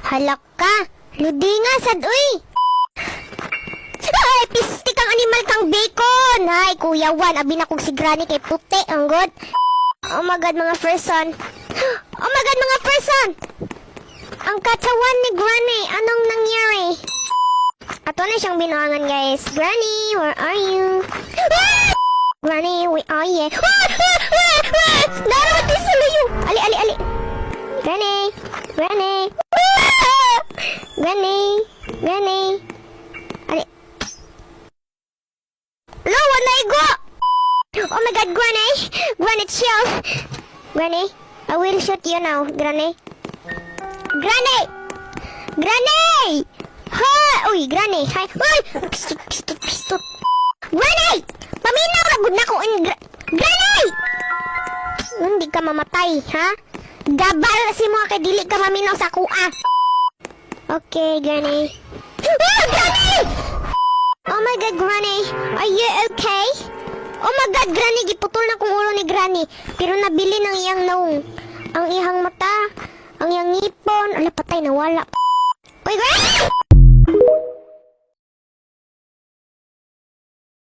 Halak ka. Ludi nga, sad, uy. Ay, pistik ang animal kang bacon. Ay, Kuya Juan, abi na kong si Granny kay puti, ang god. Oh my God, mga person. Oh my God, mga person. Ang katawan ni Granny, anong nangyari? Ato na siyang binuangan, guys. Granny, where are you? Granny, where are you? Darawat din sa layo. Ali, ali, ali. Granny, Granny. Granny, Granny. Ali. Lo, wala igo. Oh my God, Granny. Granny, chill. Granny, I will shoot you now, Granny. Granny! Granny! Ha! Uy, Granny! Hi! Uy! Pistut, pistut, pistut! Granny! Paminaw na gud na ko in Granny! Hindi ka mamatay, ha? Gabal si mo kay dili ka maminaw sa kuha. Okay, Granny. Oh, Granny! Oh my God, Granny! Are you okay? Oh my God, Granny! Giputol na kong ulo ni Granny. Pero nabili ng iyang naong. Ang iyang mata. Ang iyang ngipon. Ala, patay, nawala. Uy, Granny!